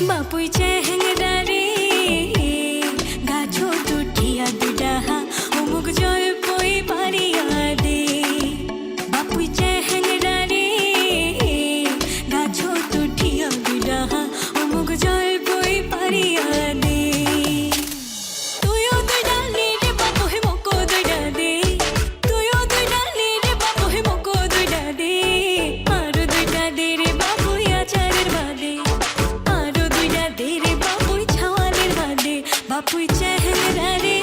बापुई चेहंगरा रे गाछो टूटिया दुडाहा उमुक जल पोई पारिया दे बापुई चेहंगरा रे गाछो टूटिया दुडाहा उमुक जल पोई पारिया दे तुयो दुडाली रे बापु हे मोको दुडा दे तुयो दुडाली रे बापु हे मोको दुडा दे आरो दुडा दे रे बापु आचारेर बादे बापुई चेहरा रे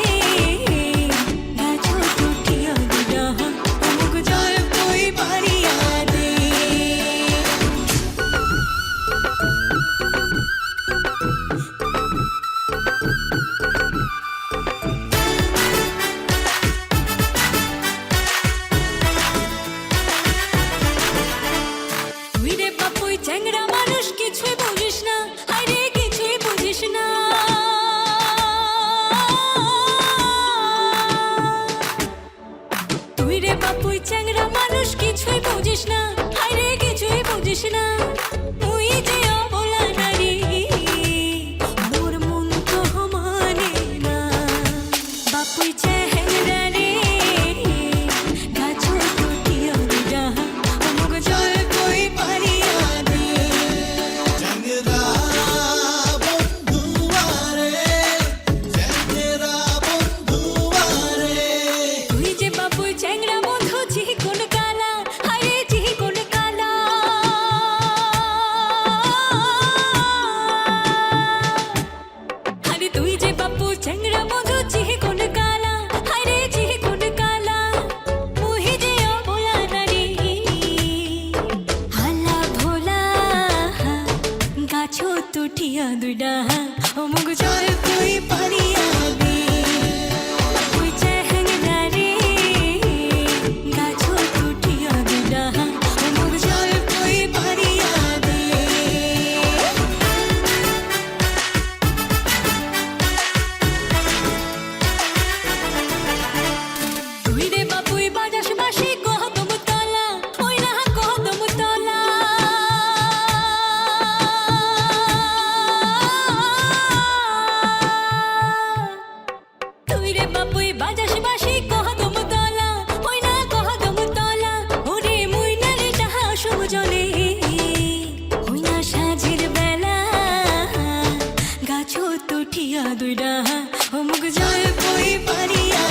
गाछो टूटिया दुडाहा उमुक जल पोई पारिया दे তুই রে বাপুই চ্যাংড়া মানুষ কিছুই বুঝিস না আরে কিছুই বুঝিস না বাপুই চ্যাংড়া মানুষ কিছুই বুঝিস না আরে কিছুই বুঝিস না তুই যে অবলা নারী মোর মন তো মানে না বাপুই চ্যাংড়া রে গাছো টুটিয়া দুডাহা উমুক জল পোই পারিয়া দে চ্যাংড়া বন্ধু আরে চ্যাংড়া বন্ধু আরে তুই যে বাপুই চ্যাংড়া তুই যে বাপু চ্যাংড়া বন্ধু চিহি কোন কালা হায়রে চিহি কোন কালা মুহি যে অবলা নারী হালা ভোলা গাছো টুটিয়া দুডাহা অমুক জল পোই পারিয়া দে বাপুই চ্যাংড়া রে গাছো টুটিয়া দুডাহা অমুক জল পোই পারিয়া দে তুই রে বাপুই বাজাস বাসি কদম তলা ওই না কদম তলা তুই রে বাপুই বাজাস বাসি কদম তলা ওই না কদম তলা ওরে মুই না রে তাহা সমজলে ওই না সাঁঝের বেলা গাছো টুটিয়া দুডাহা অমুক জল পোই পারিয়া